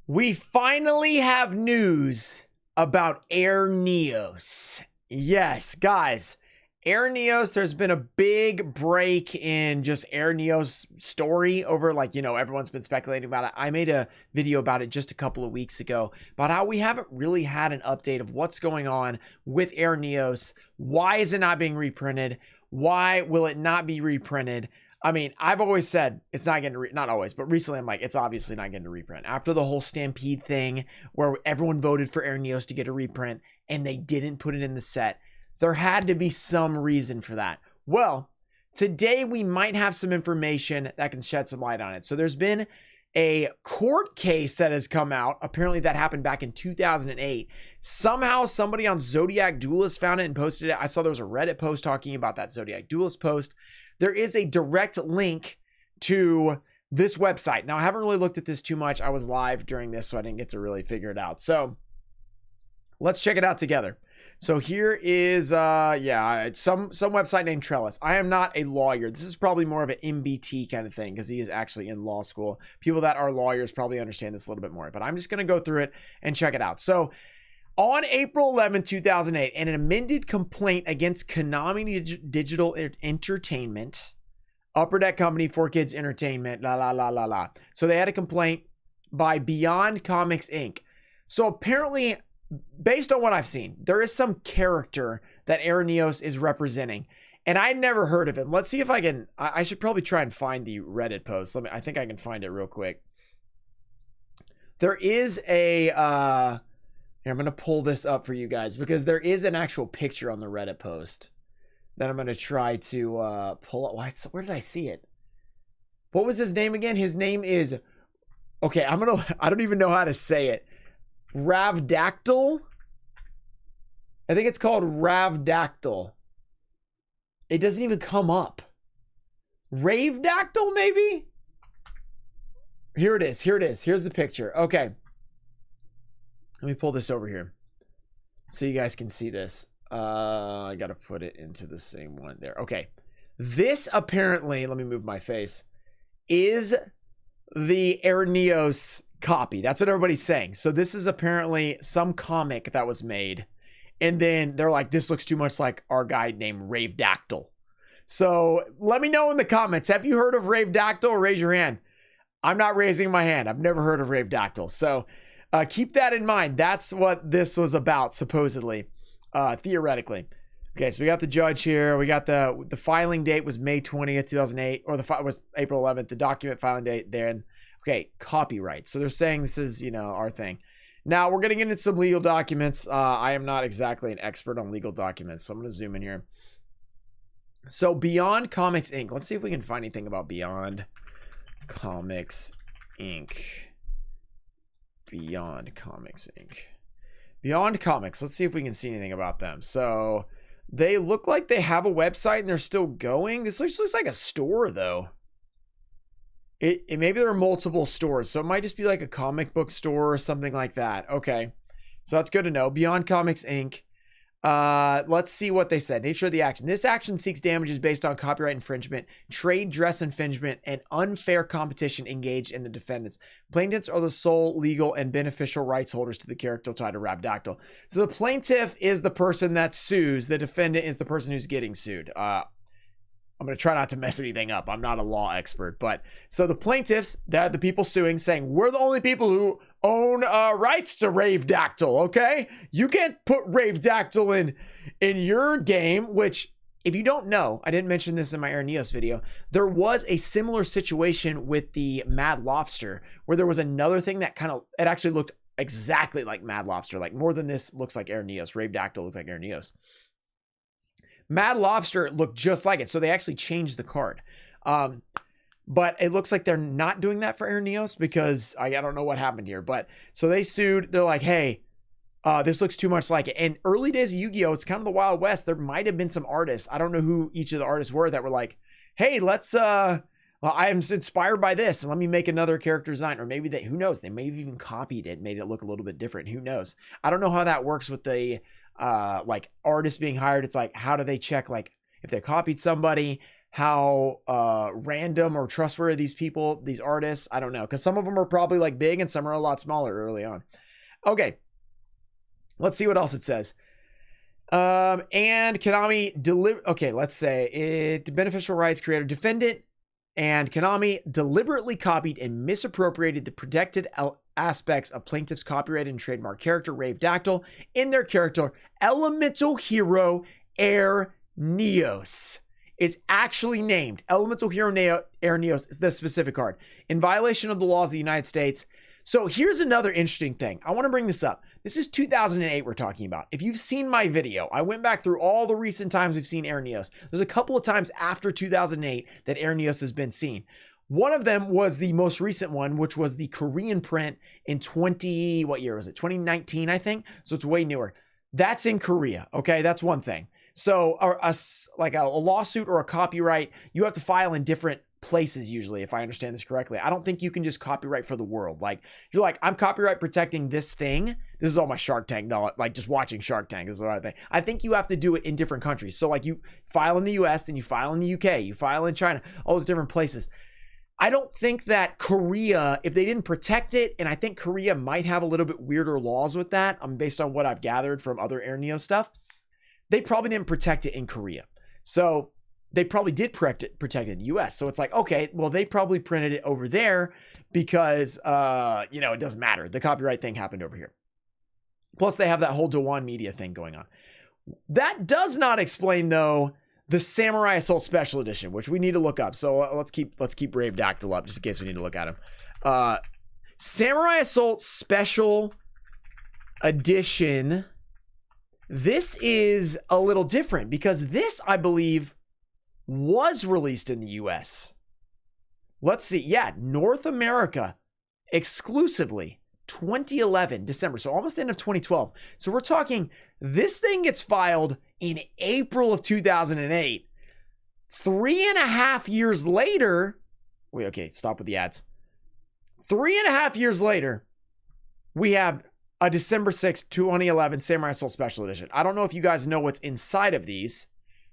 We finally have news about Air Neos. Yes, guys, Air Neos, there's been a big break in just Air Neos story over, everyone's been speculating about it. I made a video about it just a couple of weeks ago about how we haven't really had an update of what's going on with Air Neos. Why is it not being reprinted? Why will it not be reprinted? I mean, I've always said it's not getting not always, but recently I'm like, it's obviously not getting a reprint. After the whole Stampede thing where everyone voted for Air Neos to get a reprint and they didn't put it in the set, there had to be some reason for that. Well, today we might have some information that can shed some light on it. So there's been a court case that has come out. Apparently that happened back in 2008. Somehow somebody on Zodiac Duelist found it and posted it. I saw there was a Reddit post talking about that Zodiac Duelist post. There is a direct link to this website. Now, I haven't really looked at this too much. I was live during this, so I didn't get to really figure it out. So let's check it out together. So here is, some website named Trellis. I am not a lawyer. This is probably more of an MBT kind of thing because he is actually in law school. People that are lawyers probably understand this a little bit more, but I'm just going to go through it and check it out. So on April 11, 2008, an amended complaint against Konami Digital Entertainment, Upper Deck Company, 4Kids Entertainment, So they had a complaint by Beyond Comics, Inc. So apparently, based on what I've seen, there is some character that Air Neos is representing, and I'd never heard of him. Let's see if I can. I should probably try and find the Reddit post. I think I can find it real quick. There is a. Here, I'm going to pull this up for you guys because there is an actual picture on the Reddit post that I'm going to try to pull up. Where did I see it? What was his name again? His name is. Okay, I don't even know how to say it. Ravdactyl. I think it's called Ravdactyl. It doesn't even come up. Ravedactyl, maybe? Here it is. Here's the picture. Okay. Let me pull this over here so you guys can see this. I got to put it into the same one there. Okay. This apparently, let me move my face, is the Air Neos copy. That's what everybody's saying. So this is apparently some comic that was made, and then they're like, this looks too much like our guy named Ravedactyl. So let me know in the comments, have you heard of Ravedactyl? Raise your hand. I'm not raising my hand. I've never heard of Ravedactyl. So keep that in mind. That's what this was about, supposedly, theoretically. Okay, so we got the judge here. We got the filing date was May 20th, 2008, or was April 11th. The document filing date then. Okay, copyright. So they're saying this is, our thing. Now we're getting into some legal documents. I am not exactly an expert on legal documents, so I'm going to zoom in here. So Beyond Comics, Inc. Let's see if we can find anything about Beyond Comics, Inc. Beyond Comics, Inc. Beyond Comics. Let's see if we can see anything about them. So they look like they have a website and they're still going. This looks like a store, though. It maybe there are multiple stores, so it might just be like a comic book store or something like that. Okay, so that's good to know. Beyond Comics, Inc. Let's see what they said. Nature of the action. This action seeks damages based on copyright infringement, trade dress infringement, and unfair competition engaged in the defendants. Plaintiffs are the sole legal and beneficial rights holders to the character title Ravdactyl. So the plaintiff is the person that sues. The defendant is the person who's getting sued. I'm going to try not to mess anything up. I'm not a law expert, but so the plaintiffs, they're the people suing, saying we're the only people who own rights to Ravedactyl. Okay, you can't put Ravedactyl in your game. Which, if you don't know, I didn't mention this in my Air Neos video. There was a similar situation with the Mad Lobster, where there was another thing that it actually looked exactly like Mad Lobster. Like more than this looks like Air Neos. Ravedactyl looked like Air Neos. Mad Lobster looked just like it. So they actually changed the card. But it looks like they're not doing that for Air Neos because I don't know what happened here. But so they sued. They're like, hey, this looks too much like it. And early days of Yu-Gi-Oh! It's kind of the Wild West. There might have been some artists. I don't know who each of the artists were that were like, hey, let's, I am inspired by this and let me make another character design. Or maybe who knows? They may have even copied it, made it look a little bit different. Who knows? I don't know how that works with the, artists being hired. It's like, how do they check, like, if they copied somebody, how random or trustworthy these people, these artists, I don't know, because some of them are probably like big and some are a lot smaller early on. Okay, let's see what else it says. And Konami okay, let's say it beneficial rights creator defendant and Konami deliberately copied and misappropriated the protected aspects of plaintiff's copyrighted and trademark character Rave Dactyl in their character Elemental Hero Air Neos. It's actually named Elemental Hero Air Neos, the specific card, in violation of the laws of the United States. So here's another interesting thing. I want to bring this up. This is 2008 we're talking about. If you've seen my video, I went back through all the recent times we've seen Air Neos. There's a couple of times after 2008 that Air Neos has been seen. One of them was the most recent one, which was the Korean print in what year was it? 2019, I think. So it's way newer. That's in Korea. Okay, that's one thing. So like a lawsuit or a copyright, you have to file in different places usually, if I understand this correctly. I don't think you can just copyright for the world. Like you're like, I'm copyright protecting this thing. This is all my Shark Tank knowledge, like just watching Shark Tank is what I think. I think you have to do it in different countries. So like you file in the US and you file in the UK, you file in China, all those different places. I don't think that Korea, if they didn't protect it, and I think Korea might have a little bit weirder laws with that, based on what I've gathered from other Air Neo stuff, they probably didn't protect it in Korea. So they probably did protect it in the US. So it's like, okay, well, they probably printed it over there because, it doesn't matter. The copyright thing happened over here. Plus they have that whole Dewan Media thing going on. That does not explain though, the Samurai Assault Special Edition, which we need to look up. So let's keep Rave Dactyl up just in case we need to look at him. Samurai Assault Special Edition. This is a little different because this, I believe, was released in the US. Let's see. Yeah, North America exclusively 2011 December. So almost the end of 2012. So we're talking this thing gets filed in April of 2008. 3.5 years later. Wait, okay, stop with the ads. 3.5 years later, we have a December 6th, 2011 Samurai Assault Special Edition. I don't know if you guys know what's inside of these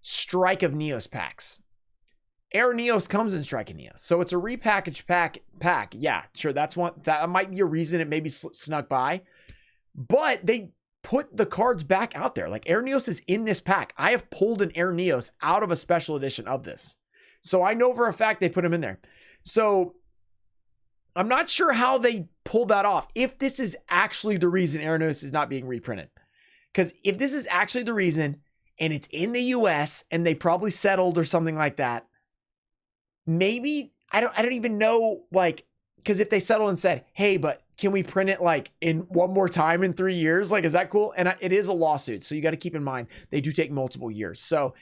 Strike of Neos packs. Air Neos comes in Strike of Neos. So it's a repackaged pack. Yeah, sure. That's one. That might be a reason it maybe snuck by. But they put the cards back out there. Like Air Neos is in this pack. I have pulled an Air Neos out of a special edition of this. So I know for a fact they put them in there. So I'm not sure how they pulled that off. If this is actually the reason Air Neos is not being reprinted. Because if this is actually the reason and it's in the US and they probably settled or something like that, maybe I don't even know, like, because if they settled and said, hey, but can we print it like in one more time in 3 years? Like, is that cool? And it is a lawsuit. So you got to keep in mind, they do take multiple years. So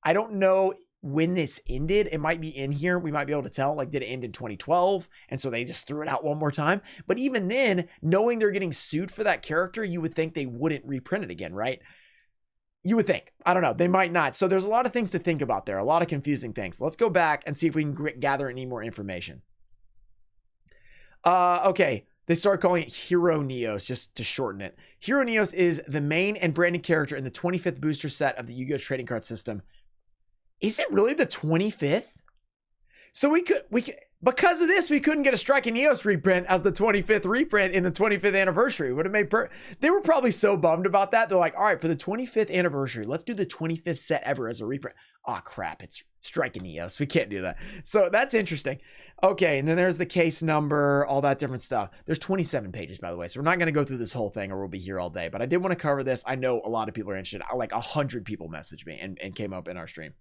I don't know when this ended. It might be in here. We might be able to tell, like, did it end in 2012? And so they just threw it out one more time. But even then, knowing they're getting sued for that character, you would think they wouldn't reprint it again, right? You would think. I don't know. They might not. So there's a lot of things to think about there. A lot of confusing things. Let's go back and see if we can gather any more information. Okay. They start calling it Hero Neos just to shorten it. Hero Neos is the main and branded character in the 25th booster set of the Yu-Gi-Oh! Trading card system. Is it really the 25th? So we could, because of this, we couldn't get a Strike of Neos reprint as the 25th reprint in the 25th anniversary. Would have made they were probably so bummed about that. They're like, all right, for the 25th anniversary, let's do the 25th set ever as a reprint. Oh crap, it's Strike of Neos. We can't do that. So that's interesting. Okay, and then there's the case number, all that different stuff. There's 27 pages, by the way. So we're not going to go through this whole thing or we'll be here all day. But I did want to cover this. I know a lot of people are interested. Like 100 people messaged me and came up in our stream.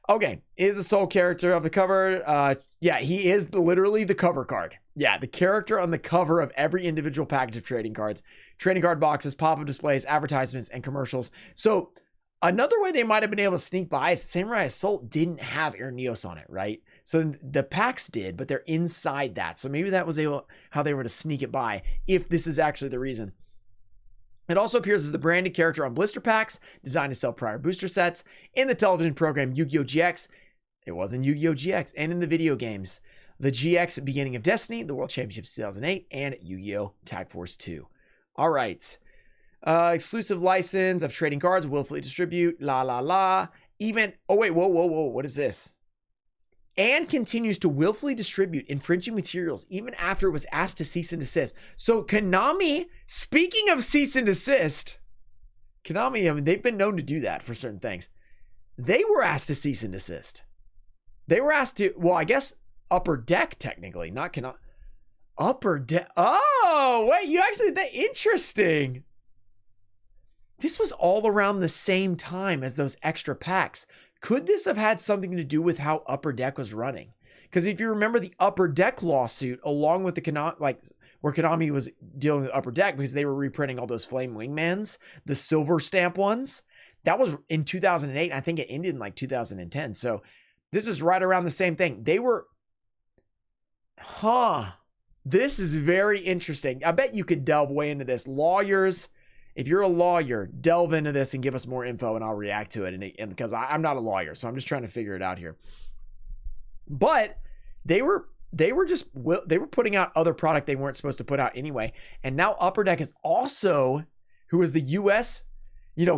Okay, is the sole character of the cover. Yeah, he is literally the cover card. Yeah, the character on the cover of every individual package of trading cards, trading card boxes, pop-up displays, advertisements, and commercials. So another way they might have been able to sneak by is Samurai Assault didn't have Air Neos on it, right? So the packs did, but they're inside that. So maybe that was how they were to sneak it by, if this is actually the reason. It also appears as the branded character on blister packs, designed to sell prior booster sets, in the television program Yu-Gi-Oh! GX. It was in Yu-Gi-Oh! GX, and in the video games, the GX Beginning of Destiny, the World Championships 2008, and Yu-Gi-Oh! Tag Force 2. All right. Exclusive license of trading cards, willfully distribute, la la la. even, oh wait, whoa, what is this? And continues to willfully distribute infringing materials even after it was asked to cease and desist. So Konami, speaking of cease and desist, Konami, I mean, they've been known to do that for certain things. They were asked to cease and desist. They were asked to, well, I guess Upper Deck technically, not Konami. Upper Deck. Oh, wait, you actually, that interesting. This was all around the same time as those extra packs. Could this have had something to do with how Upper Deck was running? Because if you remember the Upper Deck lawsuit, along with the Konami, like where Konami was dealing with Upper Deck because they were reprinting all those Flame Wingmans, the silver stamp ones, that was in 2008. I think it ended in like 2010. So this is right around the same thing. They were, this is very interesting. I bet you could delve way into this. Lawyers, if you're a lawyer, delve into this and give us more info and I'll react to it. And because I'm not a lawyer, so I'm just trying to figure it out here. But they were putting out other product they weren't supposed to put out anyway. And now Upper Deck is also, who is the US,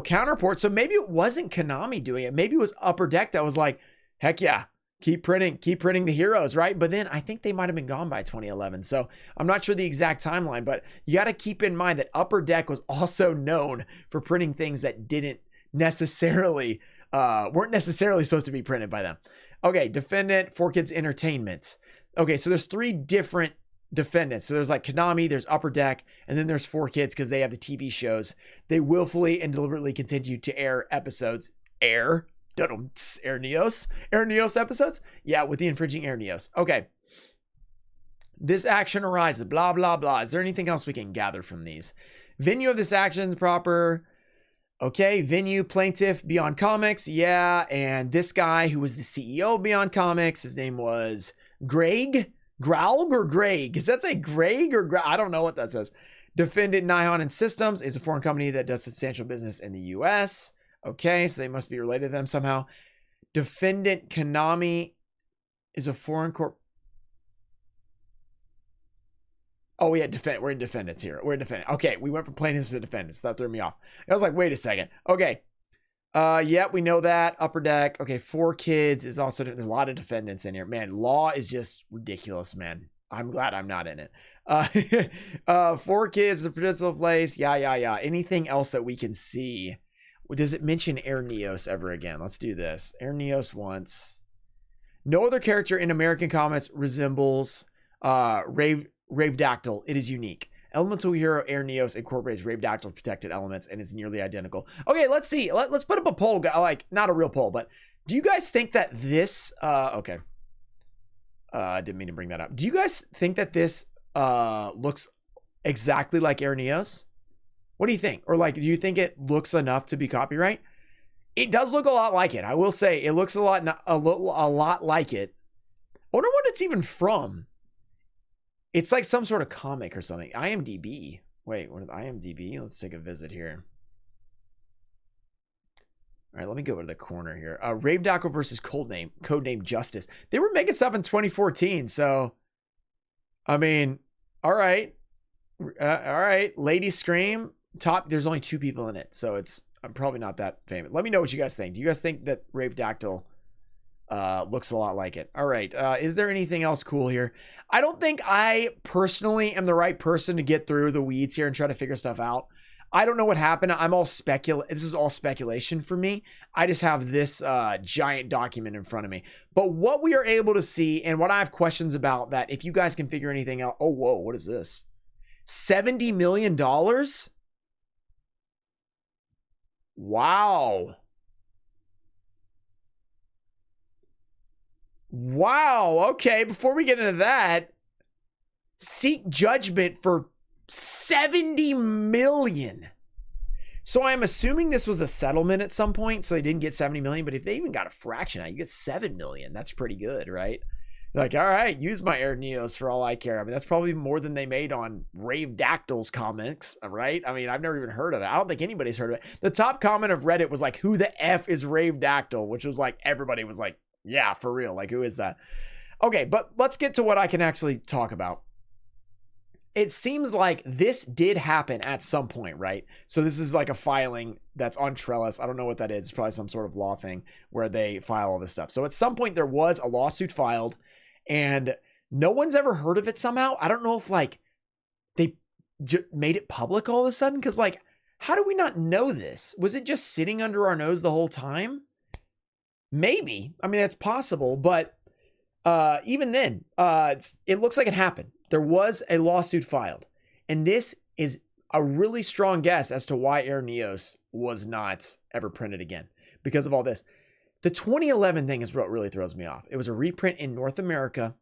counterpart. So maybe it wasn't Konami doing it. Maybe it was Upper Deck that was like, heck yeah, keep printing the heroes, right? But then I think they might have been gone by 2011. So I'm not sure the exact timeline, but you got to keep in mind that Upper Deck was also known for printing things that weren't necessarily supposed to be printed by them. Okay, defendant, 4Kids Entertainment. Okay, so there's 3 different defendants. So there's like Konami, there's Upper Deck, and then there's 4Kids because they have the TV shows. They willfully and deliberately continue to air episodes. Air Neos episodes? Yeah, with the infringing Air Neos. Okay. This action arises, blah, blah, blah. Is there anything else we can gather from these? Venue of this action proper. Okay, venue, plaintiff, Beyond Comics. Yeah, and this guy who was the CEO of Beyond Comics, his name was Greg? Graug or Greg? Does that say Greg or Greg? I don't know what that says. Defendant Nihon and Systems is a foreign company that does substantial business in the US. Okay, so they must be related to them somehow. Defendant Konami is a foreign corp. Oh, we're in defendants here. We're in defendant. Okay, we went from plaintiffs to defendants. That threw me off. I was like, wait a second. Okay. Yeah, we know that. Upper Deck. Okay, 4Kids is also, there's a lot of defendants in here. Man, law is just ridiculous, man. I'm glad I'm not in it. 4Kids, the principal place. Yeah. Anything else that we can see? Does it mention Air Neos ever again? Let's do this. Air Neos once. No other character in American comics resembles Ravedactyl. It is unique. Elemental hero Air Neos incorporates Ravedactyl protected elements and is nearly identical. Okay, let's see. Let's put up a poll. Like, not a real poll, but do you guys think that this... okay. I didn't mean to bring that up. Do you guys think that this looks exactly like Air Neos? What do you think? Or like, do you think it looks enough to be copyright? It does look a lot like it. I will say it looks a lot like it. I wonder what it's even from. It's like some sort of comic or something. IMDb. Wait, what is IMDb? Let's take a visit here. All right, let me go to the corner here. Ravedactyl versus Codename Justice. They were making stuff in 2014, so I mean, all right. Lady Scream. There's only 2 people in it, so I'm probably not that famous. Let me know what you guys think. Do you guys think that Ravedactyl looks a lot like it? All right. Is there anything else cool here? I don't think I personally am the right person to get through the weeds here and try to figure stuff out. I don't know what happened. This is all speculation for me. I just have this giant document in front of me. But what we are able to see and what I have questions about, that if you guys can figure anything out. Oh, whoa. What is this? $70 million? Wow. Okay, before we get into that, seek judgment for 70 million. So I'm assuming this was a settlement at some point, so they didn't get 70 million, but if they even got a fraction out, you get 7 million. That's pretty good, right? Like, all right, use my Air Neos for all I care. I mean, that's probably more than they made on Ravedactyl's comics, right? I mean, I've never even heard of it. I don't think anybody's heard of it. The top comment of Reddit was like, who the F is Ravedactyl? Which was like, everybody was like, yeah, for real. Like, who is that? Okay, but let's get to what I can actually talk about. it seems like this did happen at some point, right? So this is like a filing that's on Trellis. I don't know what that is. It's probably some sort of law thing where they file all this stuff. So at some point there was a lawsuit filed and no one's ever heard of it somehow. I don't know if like they made it public all of a sudden. Cause like, how do we not know this? Was it just sitting under our nose the whole time? Maybe. I mean, that's possible, but even then, it looks like it happened. There was a lawsuit filed, and this is a really strong guess as to why Air Neos was not ever printed again because of all this. The 2011 thing is what really throws me off. It was a reprint in North America.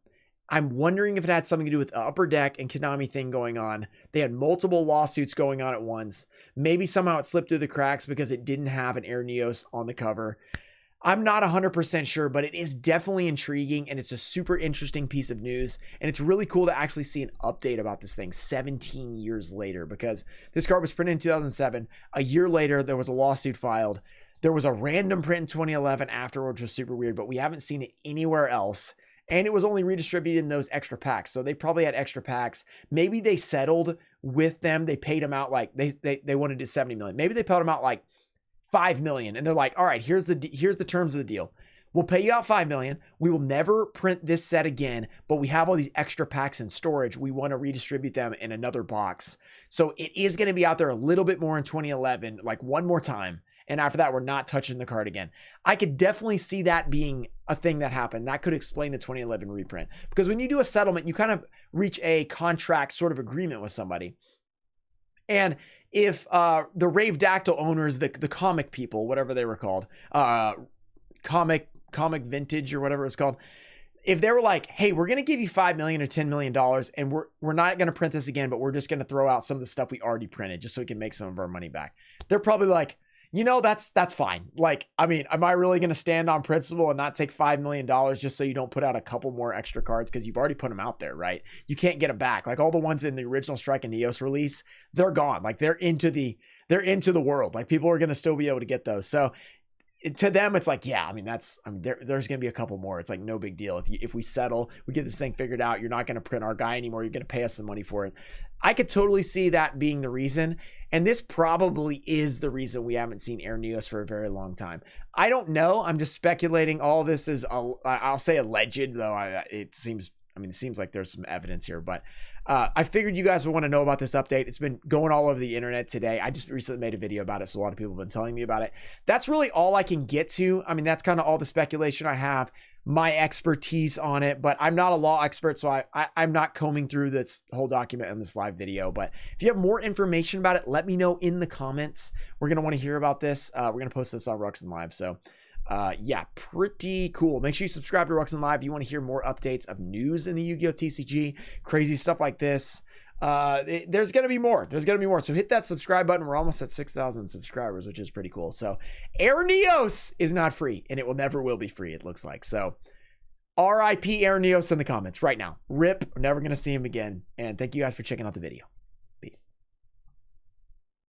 I'm wondering if it had something to do with the Upper Deck and Konami thing going on. They had multiple lawsuits going on at once. Maybe somehow it slipped through the cracks because it didn't have an Air Neos on the cover. I'm not 100% sure, but it is definitely intriguing and it's a super interesting piece of news. And it's really cool to actually see an update about this thing 17 years later because this card was printed in 2007. A year later, there was a lawsuit filed. There was a random print in 2011 afterwards, which was super weird, but we haven't seen it anywhere else. And it was only redistributed in those extra packs. So they probably had extra packs. Maybe they settled with them. They paid them out like they wanted to 70 million. Maybe they paid them out like 5 million and they're like, all right, here's the terms of the deal. We'll pay you out 5 million. We will never print this set again, but we have all these extra packs in storage. We want to redistribute them in another box. So it is going to be out there a little bit more in 2011, like one more time. And after that, we're not touching the card again. I could definitely see that being a thing that happened. That could explain the 2011 reprint because when you do a settlement, you kind of reach a contract sort of agreement with somebody. And if the Rave Dactyl owners, the comic people, whatever they were called, comic vintage or whatever it was called, if they were like, hey, we're going to give you $5 million or $10 million and we're not going to print this again, but we're just going to throw out some of the stuff we already printed just so we can make some of our money back. They're probably like, you know, that's fine. Like, I mean, am I really going to stand on principle and not take $5 million just so you don't put out a couple more extra cards? Because you've already put them out there, right? You can't get them back. Like all the ones in the original Strike and Neos release, they're gone. Like they're into the world. Like people are going to still be able to get those. So to them, it's like, yeah, I mean, there's going to be a couple more. It's like no big deal. If we settle, we get this thing figured out, you're not going to print our guy anymore. You're going to pay us some money for it. I could totally see that being the reason. And this probably is the reason we haven't seen Air Neos for a very long time. I don't know. I'm just speculating. All this is, I'll say alleged, though it seems like there's some evidence here, but I figured you guys would want to know about this update. It's been going all over the internet today. I just recently made a video about it, so a lot of people have been telling me about it. That's really all I can get to. I mean, that's kind of all the speculation I have, my expertise on it, but I'm not a law expert, so I'm not combing through this whole document in this live video. But if you have more information about it, let me know in the comments. We're going to want to hear about this. We're going to post this on Ruxin Live, so yeah, pretty cool. Make sure you subscribe to Ruxin Live if you want to hear more updates of news in the Yu-Gi-Oh! TCG, crazy stuff like this. There's going to be more. So hit that subscribe button. We're almost at 6,000 subscribers, which is pretty cool. So Air Neos is not free and it never will be free, it looks like. So RIP Air Neos in the comments right now. RIP. We're never going to see him again. And thank you guys for checking out the video. Peace.